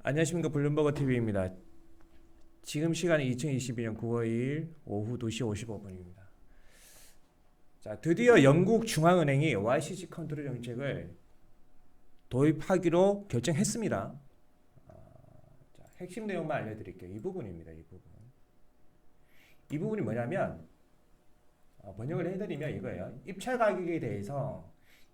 안녕하십니까. 블룸버그 TV입니다. 지금 시간이 2022년 9월 2일 오후 2시 55분입니다. 자, 드디어 영국 중앙은행이 YCC 컨트롤 정책을 도입하기로 결정했습니다. 자, 핵심 내용만 알려드릴게요. 이 부분입니다. 이 부분. 이 부분이 뭐냐면 번역을 해드리면 이거예요. 입찰 가격에 대해서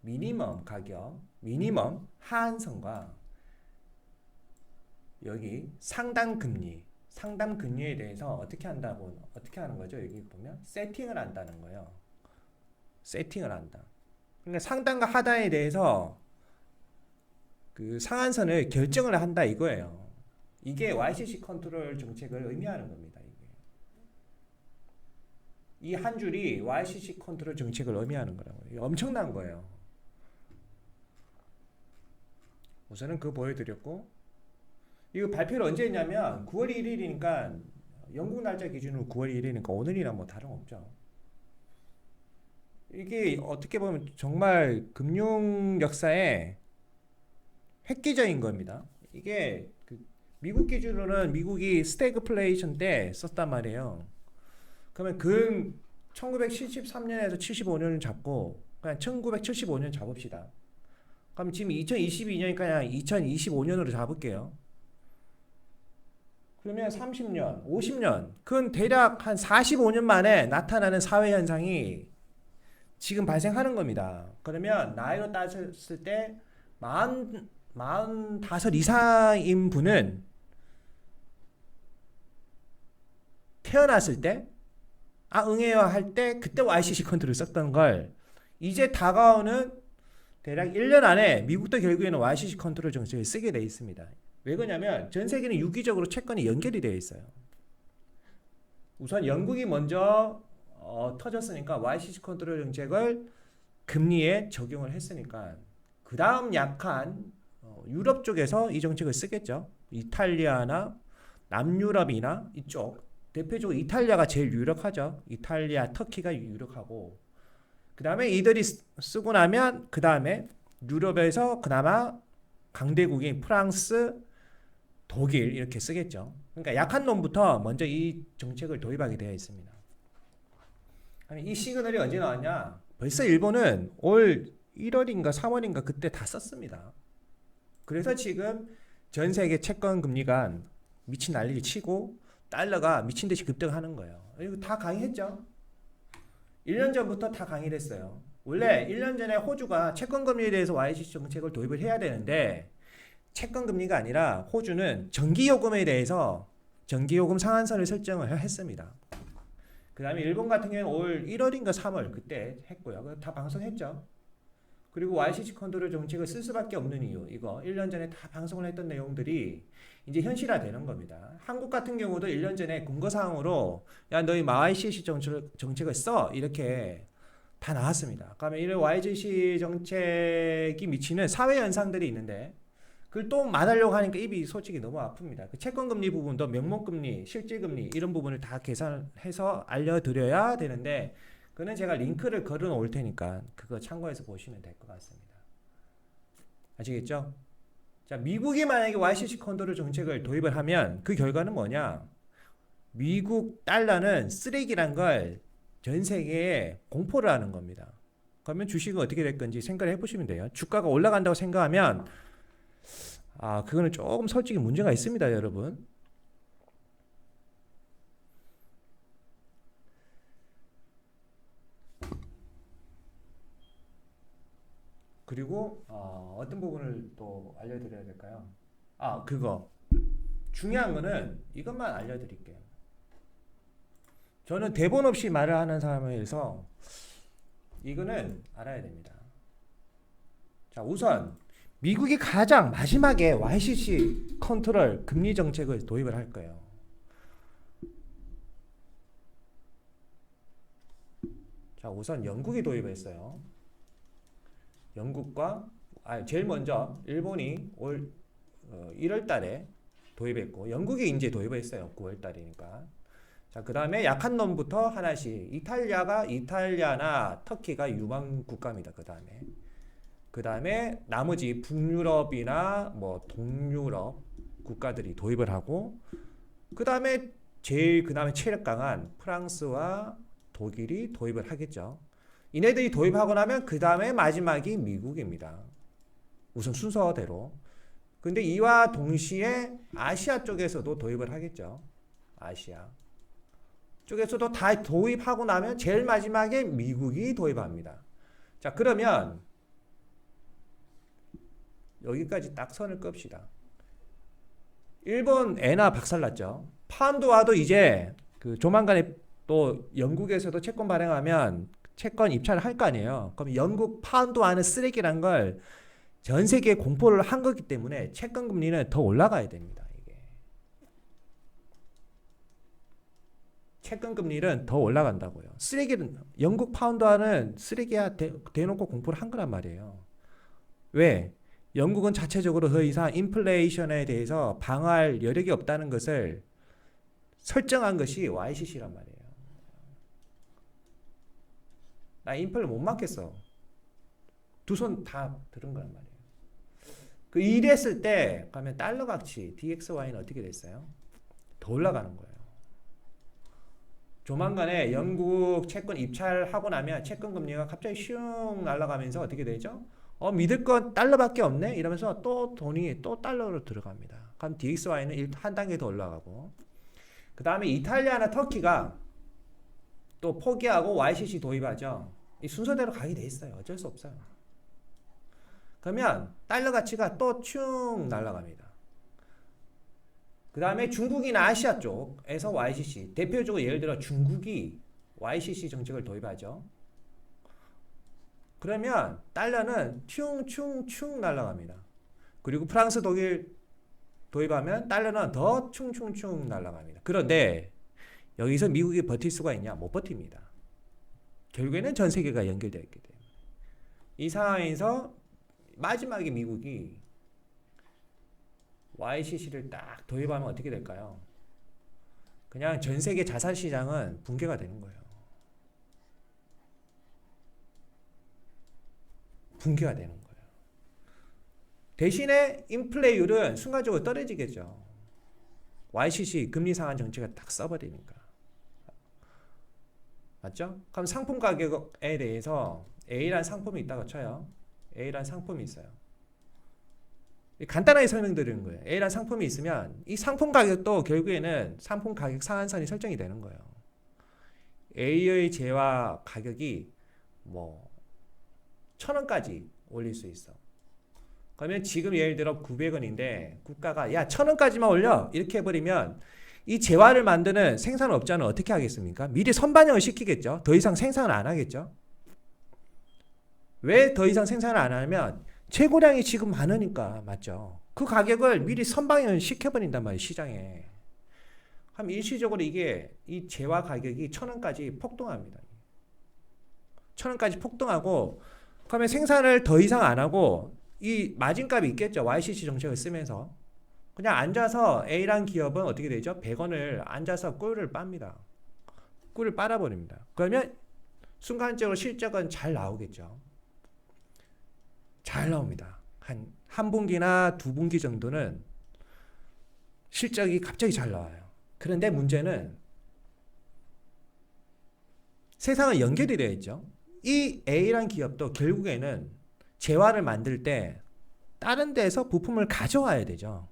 미니멈 가격, 미니멈 하한선과 여기 상당 금리에 대해서 어떻게 하는 거죠? 여기 보면 세팅을 한다는 거예요. 세팅을 한다. 그러니까 상단과 하단에 대해서 그 상한선을 결정을 한다 이거예요. 이게 YCC 컨트롤 정책을 의미하는 겁니다. 이 한 줄이 YCC 컨트롤 정책을 의미하는 거라고요. 엄청난 거예요. 우선은 그거 보여드렸고, 이거 발표를 언제 했냐면 9월 1일이니까 영국 날짜 기준으로 9월 1일이니까 오늘이랑 뭐 다름없죠. 이게 어떻게 보면 정말 금융 역사에 획기적인 겁니다. 이게 미국 기준으로는 미국이 스태그플레이션 때 썼단 말이에요. 그러면 1973년에서 75년을 잡고 그냥 1975년 잡읍시다. 그럼 지금 2022년이니까 그냥 2025년으로 잡을게요. 그러면 30년, 50년, 그건 대략 한 45년 만에 나타나는 사회 현상이 지금 발생하는 겁니다. 그러면 나이로 따졌을 때 45 이상인 분은 태어났을 때 응해요 할 때 그때 YCC 컨트롤을 썼던 걸 이제 다가오는 대략 1년 안에 미국도 결국에는 YCC 컨트롤 정책을 쓰게 돼 있습니다. 왜 그러냐면 전 세계는 유기적으로 채권이 연결이 되어 있어요. 우선 영국이 먼저 터졌으니까 YCC 컨트롤 정책을 금리에 적용을 했으니까 그 다음 약한 유럽 쪽에서 이 정책을 쓰겠죠. 이탈리아나 남유럽이나 이쪽 대표적으로 이탈리아가 제일 유력하죠. 이탈리아, 터키가 유력하고 그 다음에 이들이 쓰고 나면 그 다음에 유럽에서 그나마 강대국인 프랑스, 독일 이렇게 쓰겠죠. 그러니까 약한 놈부터 먼저 이 정책을 도입하게 되어 있습니다. 이 시그널이 언제 나왔냐? 벌써 일본은 올 1월인가 3월인가 그때 다 썼습니다. 그래서 지금 전 세계 채권 금리가 미친 난리를 치고 달러가 미친 듯이 급등하는 거예요. 이거 다 강의했죠. 1년 전부터 다 강의를 했어요. 원래 1년 전에 호주가 채권 금리에 대해서 YCC 정책을 도입을 해야 되는데 채권 금리가 아니라 호주는 전기요금에 대해서 전기요금 상한선을 설정을 했습니다. 그 다음에 일본 같은 경우는 올 1월인가 3월 그때 했고요. 다 방송했죠. 그리고 YCC 컨트롤 정책을 쓸 수밖에 없는 이유, 이거 1년 전에 다 방송을 했던 내용들이 이제 현실화되는 겁니다. 한국 같은 경우도 1년 전에 근거사항으로 야 너희 YCC 정책을 써 이렇게 다 나왔습니다. 그러면 이런 YCC 정책이 미치는 사회 현상들이 있는데 그걸 또 말하려고 하니까 입이 솔직히 너무 아픕니다. 그 채권금리 부분도 명목금리, 실질금리 이런 부분을 다 계산해서 알려드려야 되는데 그는 제가 링크를 걸어 놓을 테니까 그거 참고해서 보시면 될 것 같습니다. 아시겠죠? 자, 미국이 만약에 YCC 컨트롤 정책을 도입을 하면 그 결과는 뭐냐? 미국 달러는 쓰레기란 걸 전 세계에 공포를 하는 겁니다. 그러면 주식은 어떻게 될 건지 생각을 해보시면 돼요. 주가가 올라간다고 생각하면 그거는 조금 솔직히 문제가 있습니다, 여러분. 그리고 어떤 부분을 또 알려드려야 될까요? 그거 중요한 거는 이것만 알려드릴게요. 저는 대본 없이 말을 하는 사람에서 이거는 알아야 됩니다. 자, 우선 미국이 가장 마지막에 YCC 컨트롤 금리 정책을 도입을 할 거예요. 자, 우선 영국이 도입했어요. 영국과 제일 먼저 일본이 올 1월 달에 도입했고 영국이 이제 도입했어요. 9월 달이니까. 자, 그 다음에 약한 놈부터 하나씩 이탈리아나 터키가 유망 국가입니다. 그 다음에 나머지 북유럽이나 뭐 동유럽 국가들이 도입을 하고 그 다음에 체력 강한 프랑스와 독일이 도입을 하겠죠. 이네들이 도입하고 나면 그 다음에 마지막이 미국입니다. 우선 순서대로. 근데 이와 동시에 아시아 쪽에서도 도입을 하겠죠. 아시아 쪽에서도 다 도입하고 나면 제일 마지막에 미국이 도입합니다. 자, 그러면 여기까지 딱 선을 끕시다. 일본 엔화 박살났죠. 파운드화도 이제 그 조만간에 또 영국에서도 채권 발행하면 채권 입찰을 할 거 아니에요. 그럼 영국 파운드화는 쓰레기란 걸 전 세계에 공포를 한 거기 때문에 채권 금리는 더 올라가야 됩니다. 이게 채권 금리는 더 올라간다고요. 쓰레기는 영국 파운드화는 쓰레기야 대놓고 공포를 한 거란 말이에요. 왜? 영국은 자체적으로 더 이상 인플레이션에 대해서 방어할 여력이 없다는 것을 설정한 것이 YCC란 말이에요. 나 인플레 못 막겠어. 두 손 다 들은 거란 말이에요. 그 이랬을 때 가면 달러 가치 DXY는 어떻게 됐어요? 더 올라가는 거예요. 조만간에 영국 채권 입찰하고 나면 채권 금리가 갑자기 슝 날아가면서 어떻게 되죠? 믿을 건 달러밖에 없네? 이러면서 또 돈이 또 달러로 들어갑니다. 그럼 DXY는 한 단계 더 올라가고 그 다음에 이탈리아나 터키가 또 포기하고 YCC 도입하죠. 이 순서대로 가게 돼 있어요. 어쩔 수 없어요. 그러면 달러 가치가 또 쭉 날아갑니다. 그 다음에 중국이나 아시아 쪽에서 YCC 대표적으로 예를 들어 중국이 YCC 정책을 도입하죠. 그러면 달러는 충충충 날아갑니다. 그리고 프랑스, 독일 도입하면 달러는 더 충충충 날아갑니다. 그런데 여기서 미국이 버틸 수가 있냐? 못 버팁니다. 결국에는 전 세계가 연결되어 있기 때문에 이 상황에서 마지막에 미국이 YCC를 딱 도입하면 어떻게 될까요? 그냥 전 세계 자산 시장은 붕괴가 되는 거예요. 붕괴가 되는 거예요. 대신에 인플레이율은 순간적으로 떨어지겠죠. YCC 금리 상한 정책을 딱 써버리니까. 맞죠? 그럼 상품 가격에 대해서 A라는 상품이 있다고 쳐요. A라는 상품이 있어요. 간단하게 설명드리는 거예요. A라는 상품이 있으면 이 상품 가격도 결국에는 상품 가격 상한선이 설정이 되는 거예요. A의 재화 가격이 뭐 1,000원까지 올릴 수 있어. 그러면 지금 예를 들어 900원인데 국가가 야 1,000원까지만 올려 이렇게 해버리면 이 재화를 만드는 생산업자는 어떻게 하겠습니까? 미리 선반영을 시키겠죠. 더 이상 생산을 안 하겠죠. 왜 더 이상 생산을 안 하냐면 재고량이 지금 많으니까. 맞죠? 그 가격을 미리 선반영을 시켜버린단 말이에요. 시장에. 그럼 일시적으로 이게 이 재화 가격이 1,000원까지 폭등합니다. 1,000원까지 폭등하고 그러면 생산을 더 이상 안 하고 이 마진값이 있겠죠. YCC 정책을 쓰면서. 그냥 앉아서 A란 기업은 어떻게 되죠? 100원을 앉아서 꿀을 빱니다. 꿀을 빨아버립니다. 그러면 순간적으로 실적은 잘 나오겠죠. 잘 나옵니다. 한 분기나 두 분기 정도는 실적이 갑자기 잘 나와요. 그런데 문제는 세상은 연결이 되어 있죠. 이 A란 기업도 결국에는 재화를 만들 때 다른 데서 부품을 가져와야 되죠.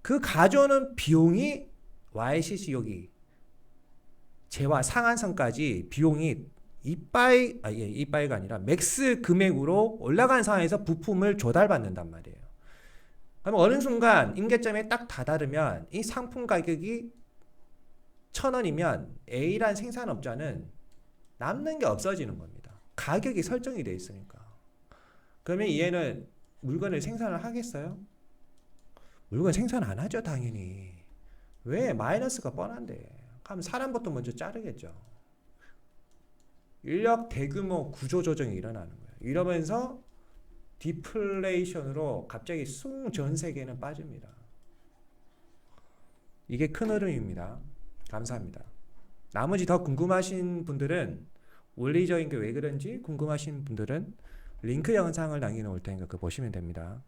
그 가져오는 비용이 YCC 여기 재화 상한선까지 비용이 이빠이가 아니라 맥스 금액으로 올라간 상황에서 부품을 조달받는단 말이에요. 그럼 어느 순간 임계점에 딱 다다르면 이 상품 가격이 1,000원이면 A란 생산업자는 남는 게 없어지는 겁니다. 가격이 설정이 돼 있으니까. 그러면 얘는 물건을 생산을 하겠어요? 물건 생산 안 하죠, 당연히. 왜? 마이너스가 뻔한데. 그럼 사람부터 먼저 자르겠죠. 인력 대규모 구조 조정이 일어나는 거예요. 이러면서 디플레이션으로 갑자기 전 세계는 빠집니다. 이게 큰 흐름입니다. 감사합니다. 나머지 더 궁금하신 분들은 원리적인 게 왜 그런지 궁금하신 분들은 링크 영상을 남겨놓을 테니까 그거 보시면 됩니다.